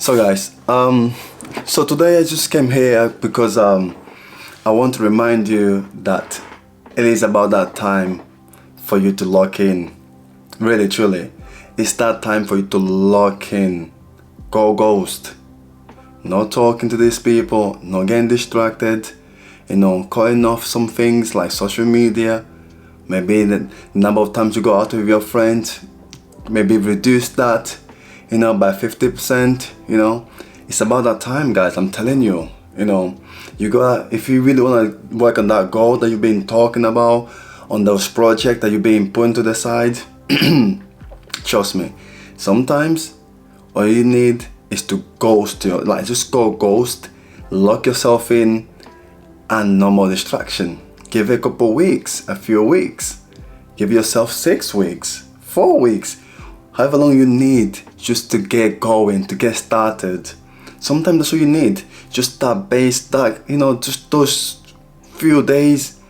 So guys, so today I just came here because I want to remind you that it is about that time for you to lock in. Really, truly, it's that time for you to lock in. Go ghost. Not talking to these people, not getting distracted, cutting off some things like social media. Maybe the number of times you go out with your friends, maybe reduce that, by 50%, It's about that time, guys, I'm telling you, you gotta, if you really wanna work on that goal that you've been talking about, on those projects that you've been putting to the side, trust me, sometimes all you need is to ghost just go ghost, lock yourself in, and no more distraction. Give it a couple weeks, a few weeks. Give yourself 6 weeks, 4 weeks, however long you need just to get going, to get started. Sometimes that's all you need. Just that base, just those few days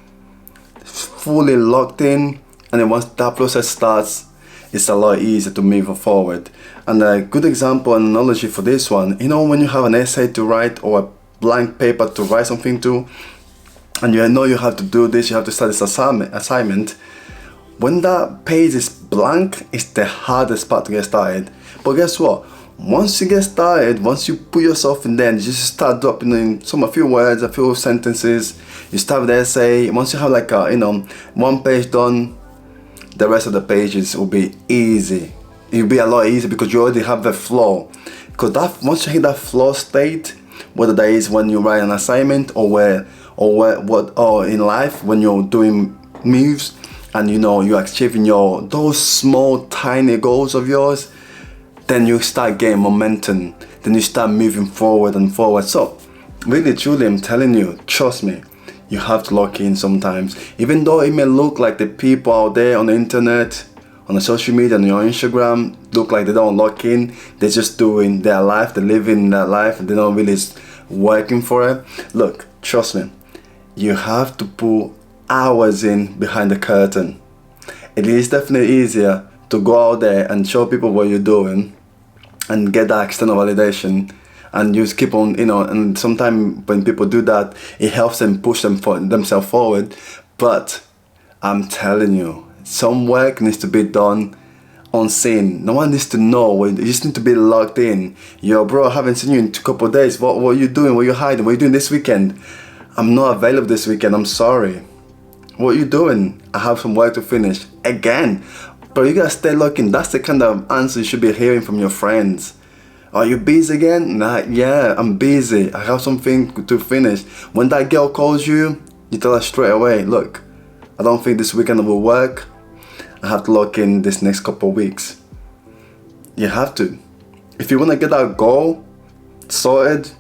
fully locked in, and then once that process starts, it's a lot easier to move forward. And a good example and analogy for this one, when you have an essay to write or a blank paper to write something to, and you know you have to do this, you have to start this assignment. When that page is blank, it's the hardest part to get started. But guess what? Once you get started, once you put yourself in there and you just start dropping in a few words, a few sentences, you start with the essay. Once you have one page done, the rest of the pages will be easy. It'll be a lot easier because you already have the flow. Because once you hit that flow state, whether that is when you write an assignment or in life when you're doing moves, and you're achieving those small tiny goals of yours, then you start getting momentum, then you start moving forward and forward. So really truly, I'm telling you, trust me, you have to lock in sometimes. Even though it may look like the people out there on the internet, on the social media, on your Instagram, look like they don't lock in, they're just doing their life, they're living their life, and they're not really working for it. Look, trust me, you have to put hours in behind the curtain. It is definitely easier to go out there and show people what you're doing and get that external validation, and you just keep on, and sometimes when people do that, it helps them push themselves forward. But I'm telling you, some work needs to be done unseen. No one needs to know. You just need to be locked in. Yo, bro, I haven't seen you in a couple of days. What are you doing? What are you hiding? What are you doing this weekend? I'm not available this weekend. I'm sorry. What are you doing? I have some work to finish. Again. But you gotta stay locked in. That's the kind of answer you should be hearing from your friends. Are you busy again? Nah, yeah, I'm busy. I have something to finish. When that girl calls you, you tell her straight away, look, I don't think this weekend will work. I have to lock in this next couple of weeks. You have to. If you wanna get that goal sorted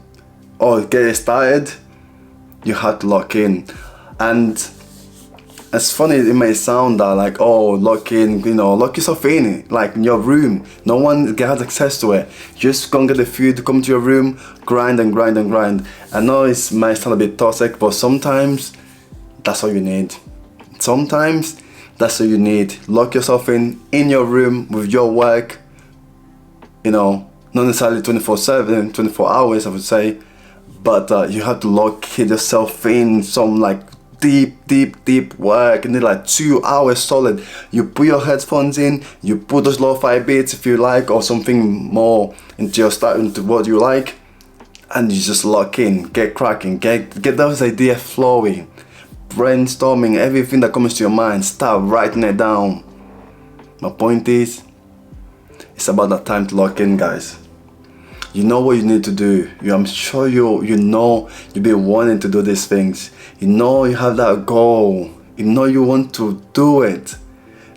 or get it started, you have to lock in. And as funny it may sound that lock in, lock yourself in, like in your room. No one has access to it. Just go and get the food, come to your room, grind and grind and grind. I know it might sound a bit toxic, but sometimes that's all you need. Sometimes that's all you need. Lock yourself in your room with your work, not necessarily 24/7, 24 hours I would say, but you have to lock yourself in some deep work, and then 2 hours solid. You put your headphones in, you put those lo-fi beats if you like, or something more into what you like, and you just lock in, get cracking, get those ideas flowing, brainstorming everything that comes to your mind, start writing it down. My point is, it's about that time to lock in, guys. You know what you need to do. I'm sure you've been wanting to do these things. You have that goal. You want to do it.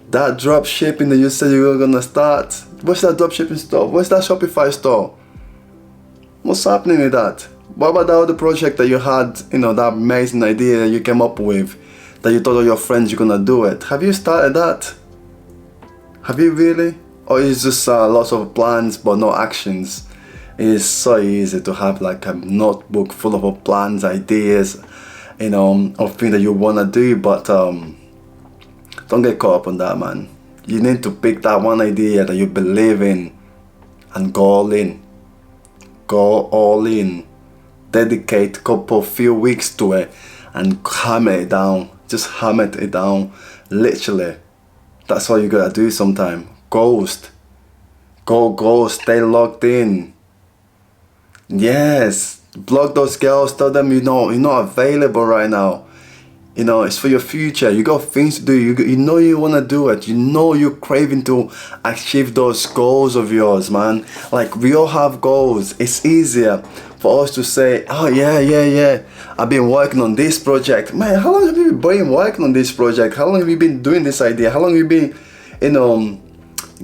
That drop shipping that you said you were gonna start. What's that drop shipping store? What's that Shopify store? What's happening with that? What about that other project that you had, that amazing idea that you came up with, that you told all your friends you're gonna do it? Have you started that? Have you really? Or is it just lots of plans but no actions? It is so easy to have a notebook full of plans, ideas, of things that you wanna do, but don't get caught up on that, man. You need to pick that one idea that you believe in and go all in. go all in. Dedicate a couple few weeks to it and hammer it down. Just hammer it down. Literally. That's what you gotta do sometime. Ghost. Go, stay locked in. Yes. Block those girls, tell them you're not available right now. You know, it's for your future. You got things to do. You know you want to do it. You know you're craving to achieve those goals of yours, man. Like, we all have goals. It's easier for us to say, oh, yeah. I've been working on this project. Man, how long have you been working on this project? How long have you been doing this idea? How long have you been,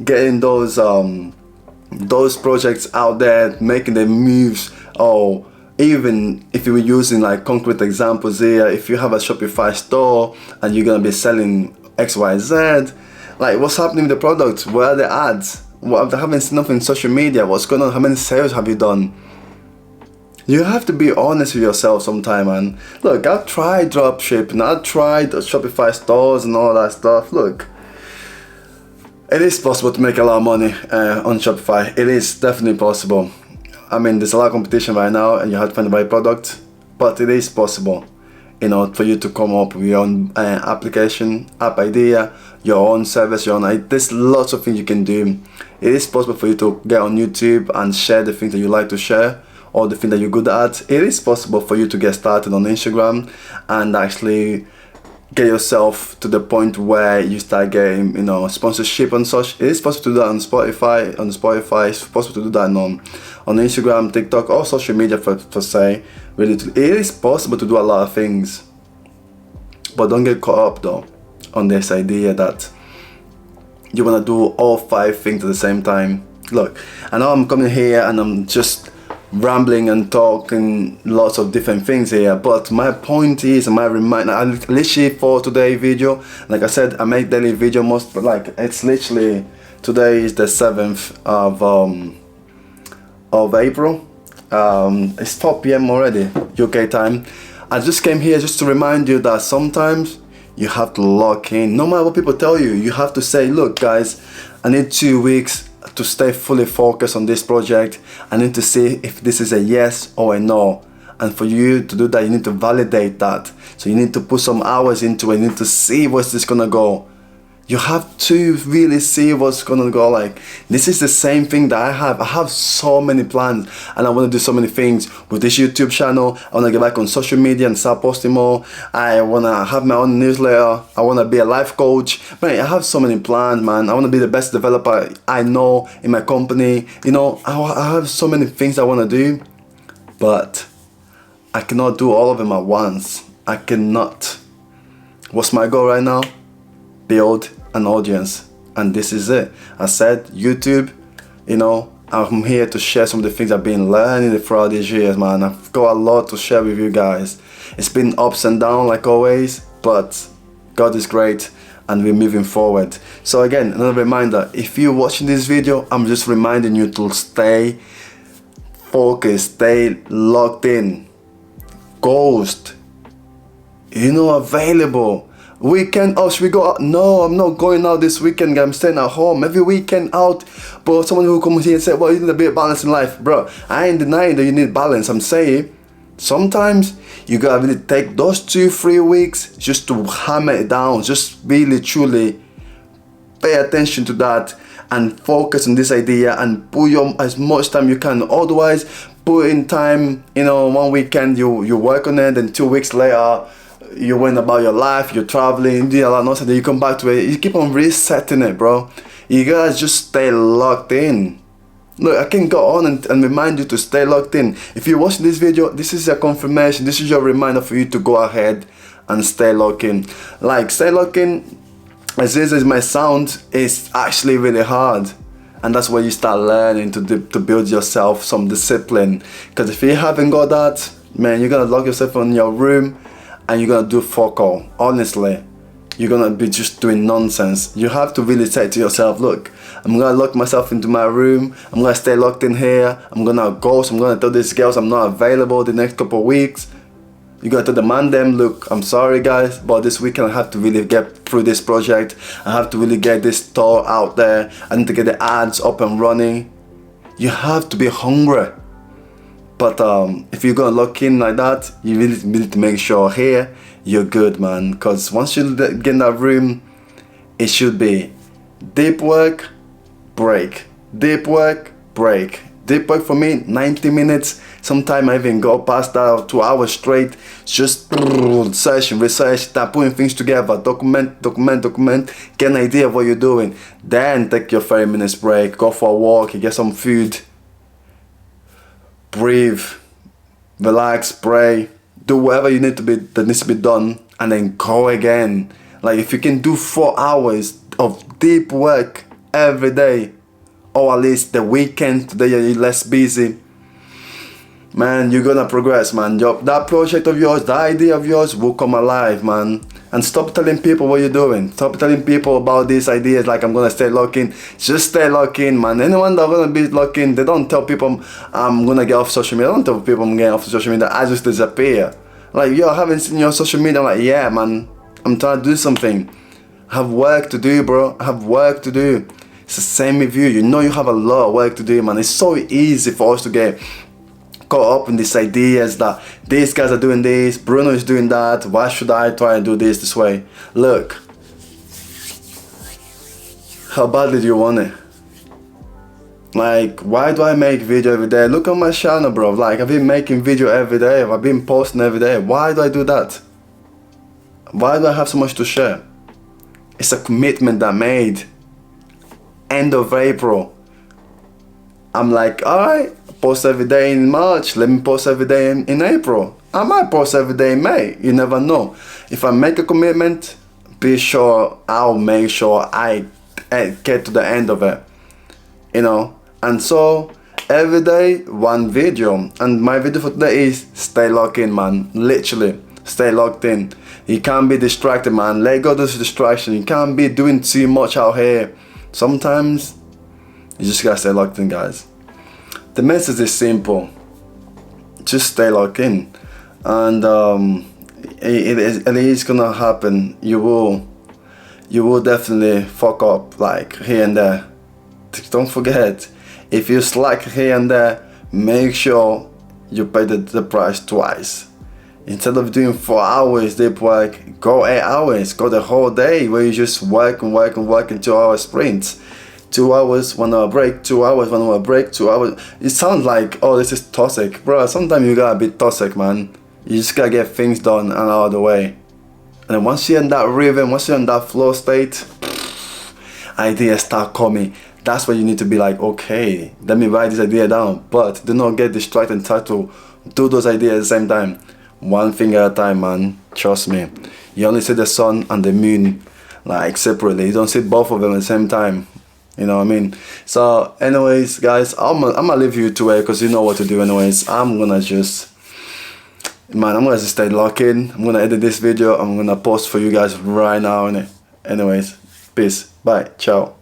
getting those projects out there, making the moves? Oh, even if you were using like concrete examples here, if you have a Shopify store and you're gonna be selling XYZ, like, what's happening with the product? Where are the ads? What, I haven't seen nothing in social media. What's going on? How many sales have you done? You have to be honest with yourself sometime, man. Look, I've tried dropshipping, I've tried Shopify stores and all that stuff. Look, it is possible to make a lot of money on Shopify. It is definitely possible. I mean, there's a lot of competition right now and you have to find the right product, but it is possible, for you to come up with your own application, app idea, your own service, there's lots of things you can do. It is possible for you to get on YouTube and share the things that you like to share, or the thing that you're good at. It is possible for you to get started on Instagram and actually get yourself to the point where you start getting, sponsorship and such. It is possible to do that on Spotify. It's possible to do that on Instagram, TikTok, or social media for say. Really, it is possible to do a lot of things. But don't get caught up though on this idea that you want to do all 5 things at the same time. Look, I know I'm coming here and I'm just rambling and talking lots of different things here, but my point is, my reminder, literally for today's video, like I said, I make daily video it's literally, today is the 7th of April. It's 4 p.m. already, UK time. I just came here just to remind you that sometimes you have to lock in. No matter what people tell you, you have to say, look guys, I need 2 weeks to stay fully focused on this project. I need to see if this is a yes or a no. And for you to do that, you need to validate that. So you need to put some hours into it. You need to see where's this gonna go. You have to really see what's gonna go. Like, this is the same thing that I have so many plans and I want to do so many things with this YouTube channel. I want to get back on social media and start posting more. I want to have my own newsletter. I want to be a life coach. Man, I have so many plans, man. I want to be the best developer I know in my company. I have so many things I want to do, but I cannot do all of them at once. I cannot. What's my goal right now? Build an audience, and this is it. I said YouTube, I'm here to share some of the things I've been learning throughout these years, man. I've got a lot to share with you guys. It's been ups and downs like always, but God is great and we're moving forward. So again, another reminder, if you're watching this video, I'm just reminding you to stay focused, stay locked in. Ghost, available. Weekend, oh, should we go out? No, I'm not going out this weekend. I'm staying at home. Every weekend out. But someone who comes here and say, well, you need a bit of balance in life. Bro, I ain't denying that you need balance. I'm saying sometimes you gotta really take those 2-3 weeks just to hammer it down. Just really, truly pay attention to that and focus on this idea and put as much time you can. Otherwise, put in time, 1 weekend you work on it, then 2 weeks later, you went about your life, you're traveling, you do a lot of nonsense, then you come back to it. You keep on resetting it, bro. You gotta just stay locked in. Look, I can go on and remind you to stay locked in. If you're watching this video, this is your confirmation, this is your reminder for you to go ahead and stay locked in. Like, stay locked in, as easy as it might sound, it's actually really hard. And that's where you start learning to build yourself some discipline. Because if you haven't got that, man, you're gonna lock yourself in your room and you're gonna do fuck all. Honestly, you're gonna be just doing nonsense. You have to really say to yourself, look, I'm gonna lock myself into my room, I'm gonna stay locked in here, I'm gonna ghost, I'm gonna tell these girls I'm not available the next couple of weeks. You gotta demand them, look, I'm sorry guys, but this weekend I have to really get through this project. I have to really get this store out there. I need to get the ads up and running. You have to be hungry. But if you're gonna lock in like that, you really need to make sure here you're good, man. Because once you get in that room, it should be deep work, break, deep work, break. Deep work for me, 90 minutes. Sometimes I even go past that 2 hours straight. Just searching, research, start putting things together, document, get an idea of what you're doing. Then take your 30 minutes break, go for a walk, you get some food, breathe, relax, pray, do whatever you need to be that needs to be done, and then go again. Like if you can do 4 hours of deep work every day, or at least the weekend, today you're less busy, man, you're gonna progress, man. That project of yours, that idea of yours will come alive, man. And stop telling people what you're doing. Stop telling people about these ideas like I'm gonna stay locked in. Just stay locked in, man. Anyone that's gonna be locked in, they don't tell people I'm gonna get off social media. They don't tell people I'm getting off social media. I just disappear. Like, yo, I haven't seen your social media. I'm like, yeah, man, I'm trying to do something. I have work to do, bro. I have work to do. It's the same with you. You know you have a lot of work to do, man. It's so easy for us to get caught up in these ideas that these guys are doing this, Bruno is doing that, why should I try and do this way? Look, how badly do you want it? Like, why do I make video every day? Look at my channel, bro. Like, I've been making video every day, I've been posting every day. Why do I do that? Why do I have so much to share? It's a commitment that I made. End of April, I'm like, alright, post every day in March, let me post every day in April. I might post every day in May, you never know. If I make a commitment, be sure I'll make sure I get to the end of it, you know. And so, every day, one video. And my video for today is stay locked in, man. Literally, stay locked in. You can't be distracted, man. Let go of this distraction. You can't be doing too much out here. Sometimes, you just gotta stay locked in, guys. The message is simple. Just stay locked in. And it is gonna happen. You will definitely fuck up, like, here and there. Don't forget, if you slack here and there, make sure you pay the price twice. Instead of doing 4 hours deep work, go 8 hours. Go the whole day where you just work and work and work in 2 hour sprints. 2 hours, 1 hour break, 2 hours, 1 hour break, 2 hours. It sounds like, oh, this is toxic. Bro, sometimes you gotta be toxic, man. You just gotta get things done and out of the way. And then once you're in that rhythm, once you're in that flow state, ideas start coming. That's where you need to be like, okay, let me write this idea down. But do not get distracted and try to do those ideas at the same time. One thing at a time, man. Trust me. You only see the sun and the moon like separately. You don't see both of them at the same time. You know what I mean? So anyways, guys, I'm gonna leave you to it because you know what to do anyways. I'm gonna just stay locked in. I'm gonna edit this video. I'm gonna post for you guys right now. Anyways, peace. Bye. Ciao.